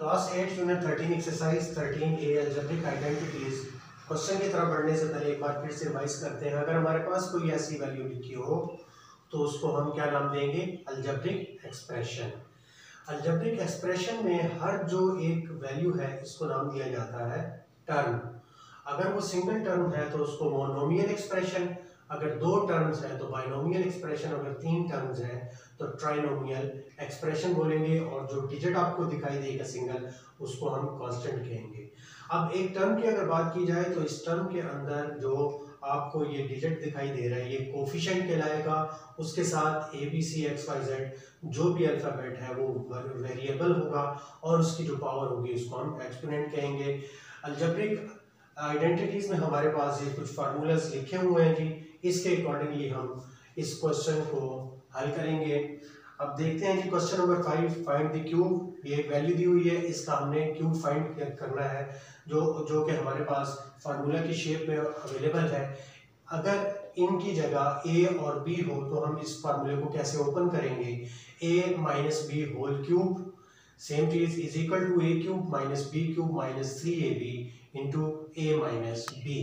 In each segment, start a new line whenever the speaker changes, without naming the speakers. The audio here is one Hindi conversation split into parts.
Class 8 unit 13 exercise 13A algebraic identities. Question की तरफ बढ़ने से पहले एक बार फिर से रिवाइज करते हैं। अगर हमारे पास कोई ऐसी वैल्यू लिखी हो तो उसको हम क्या नाम देंगे? Algebraic expression. अलजेब्रिक एक्सप्रेशन में हर जो एक वैल्यू है इसको नाम दिया जाता है टर्म। अगर वो सिंगल टर्म है तो उसको मोनोमियल एक्सप्रेशन, अगर दो टर्म्स है तो बाइनोमियल एक्सप्रेशन, अगर तीन टर्म्स है तो ट्राइनोमियल एक्सप्रेशन बोलेंगे, और जो डिजिट आपको दिखाई देगा सिंगल उसको हम कांस्टेंट कहेंगे। अब एक टर्म की अगर बात की जाए तो इस टर्म के अंदर जो आपको ये डिजिट दिखाई दे रहा है ये कोफिशिएंट कहलाएगा। उसके साथ ABCXYZ जो भी अल्फाबेट है वो वेरिएबल होगा और उसकी जो पावर होगी उसको हम एक्सपोनेंट कहेंगे। अलजेब्रिक आइडेंटिटीज में हमारे पास ये कुछ फार्मूलाज लिखे हुए हैं जी, इसके अकॉर्डिंगली हम इस क्वेश्चन को हल करेंगे। अब देखते हैं जी question number 5, find the cube. ये एक वैल्यू दी हुई है, इसका हमने क्यूब फाइंड करना है जो कि हमारे पास फार्मूला की शेप में अवेलेबल है। अगर इनकी जगह a और b हो तो हम इस फार्मूले को कैसे ओपन करेंगे? a minus B whole cube same चीज is equal to a cube minus B cube minus 3ab into a minus B.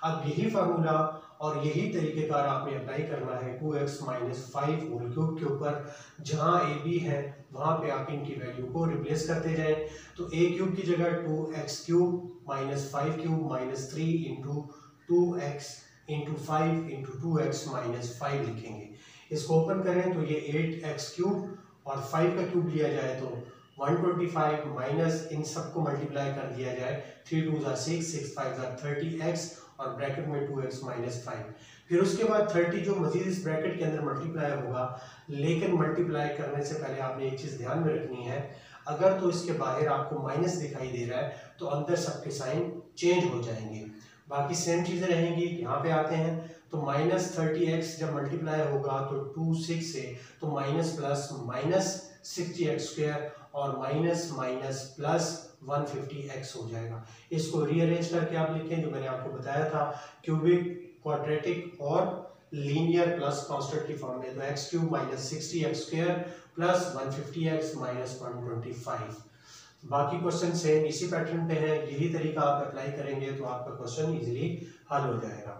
अब यही फार्मूला और यही तरीकेकार आपने अप्लाई करना है 2x माइनस 5 होल क्यूब के ऊपर। जहाँ ए बी है वहाँ पे आप इनकी वैल्यू को रिप्लेस करते जाएं। तो a क्यूब की जगह 2x cube minus 5 cube minus 3 into 2x into 5 into 2x minus 5 लिखेंगे। इसको ओपन करें तो ये 8x क्यूब और 5 का क्यूब लिया जाए तो 125 माइनस इन सबको मल्टीप्लाई कर दिया जाए 3 2 6 6 5 30x और ब्रैकेट में 2x माइनस 5। फिर उसके बाद 30 जो मजीद इस ब्रैकेट के अंदर मल्टीप्लाई होगा, लेकिन मल्टीप्लाई करने से पहले आपने एक चीज़ ध्यान में रखनी है, अगर तो इसके बाहर आपको माइनस दिखाई दे रहा है तो अंदर सबके साइन चेंज हो जाएंगे, बाकी सेम चीज़ें रहेंगी। यहाँ पे आते हैं तो माइनस 30x जब मल्टीप्लाई होगा तो 2 6 से तो minus plus minus 60x square और माइनस माइनस प्लस 150x हो जाएगा। इसको रीअरेंज करके आप लिखें जो मैंने आपको बताया था क्यूबिक, क्वाड्रेटिक और लीनियर प्लस कांस्टेंट की फॉर्म में। तो x cube minus 60x square plus 150x minus 125। बाकी क्वेश्चन सेम इसी पैटर्न पे है, यही तरीका आप अप्लाई करेंगे तो आपका क्वेश्चन इजीली हल हो जाएगा।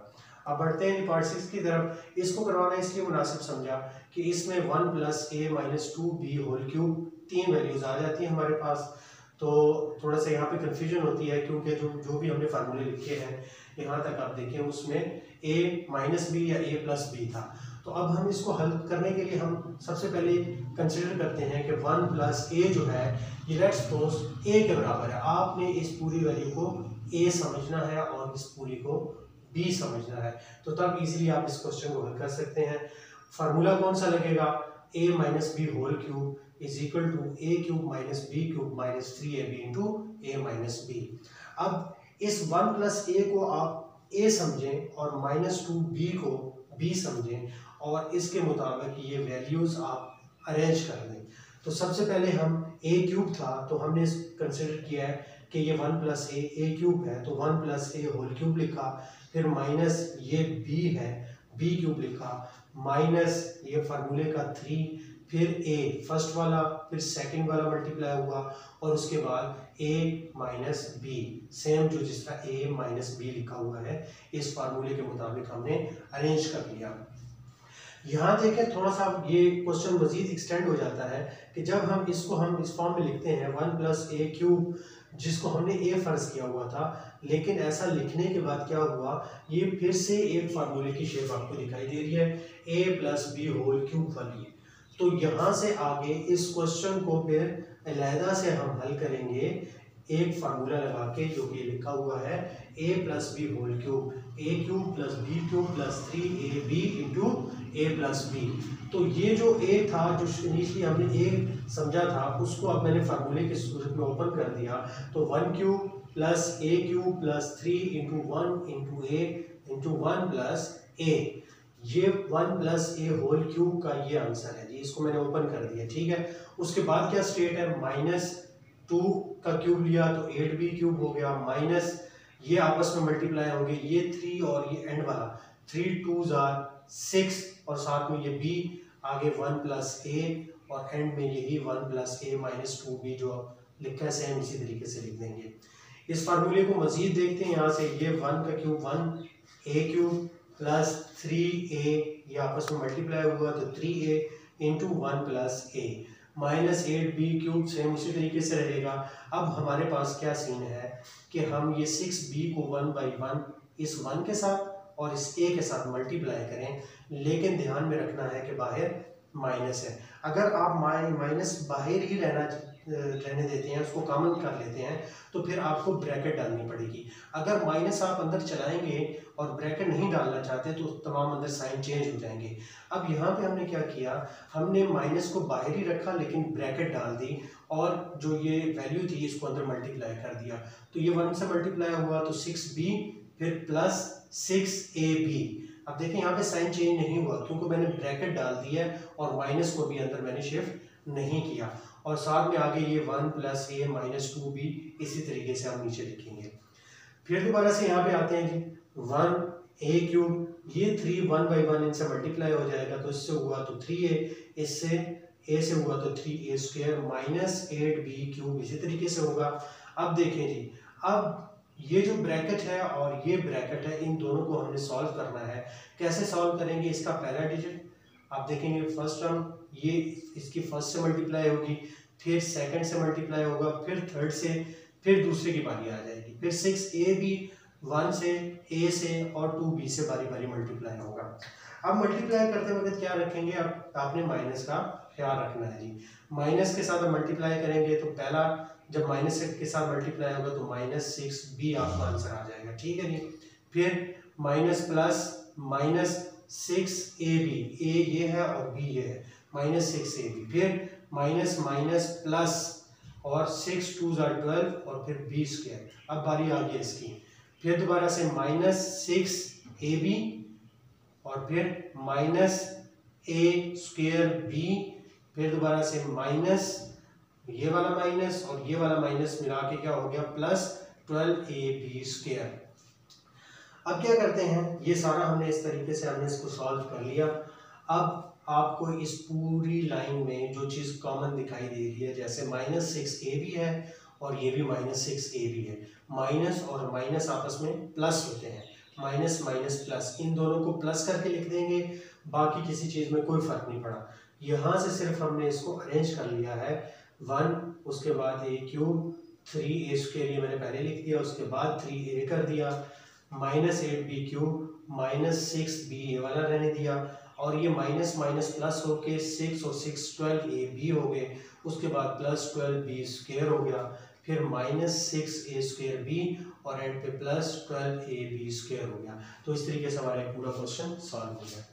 अब बढ़ते हैं पार्ट 6 की तरफ। इसको करवाना इसलिए मुनासिब समझा कि इसमें 1 plus a minus 2b whole cube तीन वैल्यूज आ जाती हैं हमारे पास, तो थोड़ा सा यहाँ पे कंफ्यूजन होती है क्योंकि जो भी हमने फार्मूले लिखे हैं यहाँ तक आप देखें उसमें a माइनस बी या a प्लस बी था। तो अब हम इसको हल करने के लिए हम सबसे पहले कंसिडर करते हैं कि 1 प्लस a जो है ये लेट्स सपोज a के बराबर है। आपने इस पूरी वैल्यू को a समझना है और इस पूरी को b समझना है, तो तब इजीली आप इस क्वेश्चन को हल कर सकते हैं। फार्मूला कौन सा लगेगा? a minus B whole cube is equal to a cube minus B cube minus 3ab into a minus B. अब इस 1 प्लस a को आप a समझें और माइनस 2b को b समझें और इसके मुताबिक ये वैल्यूज आप अरेंज कर दें। तो सबसे पहले हम a क्यूब था तो हमने कंसिडर किया है कि ये 1 प्लस a क्यूब है तो 1 प्लस a होल क्यूब लिखा, फिर माइनस ये b है b क्यूब लिखा, माइनस ये फार्मूले का 3, फिर a फर्स्ट वाला फिर सेकंड वाला मल्टीप्लाई हुआ और उसके बाद a माइनस बी सेम जो जिस तरह a माइनस बी लिखा हुआ है इस फार्मूले के मुताबिक हमने अरेंज कर लिया। यहाँ देखें थोड़ा सा ये क्वेश्चन मजीद एक्सटेंड हो जाता है कि जब हम इस फॉर्म में लिखते हैं 1 प्लस a क्यूब जिसको हमने a फर्ज किया हुआ था, लेकिन ऐसा लिखने के बाद क्या हुआ, ये फिर से एक फार्मूले की शेप आपको दिखाई दे रही है a plus B whole cube वाली। तो यहाँ से आगे इस क्वेश्चन को फिर अलहदा से हम हल करेंगे एक फार्मूला लगा के जो कि लिखा हुआ है a plus B whole cube, a cube plus B cube plus 3ab into a plus B. तो ये जो a था जो इनिशियली हमने a समझा था उसको अब मैंने फार्मूले की सूरत में ओपन कर दिया, तो 1 cube plus a cube plus 3 into 1 into a into 1 plus a, ये 1 प्लस a होल क्यूब का ये आंसर है जी, इसको मैंने ओपन कर दिया। ठीक है, उसके बाद क्या स्टेट है, माइनस 2 का क्यूब लिया तो 8b क्यूब हो गया, माइनस ये आपस में मल्टीप्लाई होंगे ये 3 और ये एंड वाला 3 2s are 6 और साथ में ये b आगे 1 प्लस a और एंड में यही 1 प्लस a माइनस 2b जो लिखा है सेम इसी तरीके से लिख देंगे। इस फार्मूले को मजीद देखते हैं। यहाँ से ये 1 का क्यूब 1 a³ प्लस 3a, ये आपस में मल्टीप्लाई हुआ तो 3a into 1 plus a minus 8b³ same उसी तरीके से रहेगा। अब हमारे पास क्या सीन है कि हम ये 6b को 1/1 इस 1 के साथ और इस a के साथ मल्टीप्लाई करें, लेकिन ध्यान में रखना है कि बाहर माइनस है। अगर आप माइनस बाहर ही रहने देते हैं, उसको कॉमन कर लेते हैं, तो फिर आपको ब्रैकेट डालनी पड़ेगी। अगर माइनस आप अंदर चलाएंगे और ब्रैकेट नहीं डालना चाहते तो तमाम अंदर साइन चेंज हो जाएंगे। अब यहाँ पे हमने क्या किया, हमने माइनस को बाहर ही रखा लेकिन ब्रैकेट डाल दी और जो ये वैल्यू थी इसको अंदर मल्टीप्लाई कर दिया। तो ये 1 से मल्टीप्लाई हुआ तो 6b फिर प्लस 6ab। अब देखें यहाँ पे साइन चेंज नहीं हुआ क्योंकि मैंने ब्रैकेट डाल दिया और माइनस को भी अंदर मैंने शिफ्ट नहीं किया। और साथ में आगे ये 1 प्लस a माइनस 2b इसी तरीके से हम नीचे लिखेंगे। फिर दोबारा से यहाँ पे आते हैं जी 1a³, ये 3 1/1 इनसे मल्टीप्लाई हो जाएगा तो इससे हुआ तो 3a, इससे a से हुआ तो 3a² माइनस 8b³ इसी तरीके से होगा। अब देखें जी, अब ये जो ब्रैकेट है और ये ब्रैकेट है, इन दोनों को हमने सॉल्व करना है। कैसे सॉल्व करेंगे, इसका पहला डिजिट आप देखेंगे फर्स्ट टर्म ये इसकी फर्स्ट से मल्टीप्लाई होगी, फिर सेकंड से मल्टीप्लाई होगा, फिर थर्ड से, फिर दूसरे की बारी आ जाएगी, फिर 6a भी 1 से, a से और 2b से बारी बारी मल्टीप्लाई होगा। अब मल्टीप्लाई करते वक्त क्या रखेंगे, अब आपने माइनस का ख्याल रखना है जी। माइनस के साथ मल्टीप्लाई करेंगे तो पहला जब माइनस के साथ मल्टीप्लाई होगा तो -6b आपका आंसर आ जाएगा, ठीक है जी। फिर minus plus minus 6ab, a ये है और b ये है, -6ab, फिर माइनस माइनस प्लस और 6 2 12 और फिर b²। अब बारी आ गई इसकी, फिर दोबारा से -6ab और फिर -a²b, फिर दोबारा से माइनस ये वाला माइनस और ये वाला माइनस मिला के क्या हो गया प्लस 12ab²। अब क्या करते हैं, ये सारा हमने इस तरीके से हमने इसको सॉल्व कर लिया। अब आपको इस पूरी लाइन में जो चीज़ कॉमन दिखाई दे रही है, जैसे -6ab है और ये भी -6ab है, माइनस और माइनस आपस में प्लस होते हैं, माइनस माइनस प्लस, इन दोनों को प्लस करके लिख देंगे, बाकी किसी चीज़ में कोई फ़र्क नहीं पड़ा। यहाँ से सिर्फ हमने इसको अरेंज कर लिया है, 1 उसके बाद a³ 3a² ये मैंने पहले लिख दिया, उसके बाद 3a कर दिया, -8b³ -6b ये वाला रहने दिया, और ये माइनस माइनस प्लस होके 6 और 6 12ab हो गए, उसके बाद प्लस 12b² हो गया, फिर -6a²b और एंड पे प्लस 12ab² हो गया। तो इस तरीके से हमारा पूरा क्वेश्चन सॉल्व हो गया।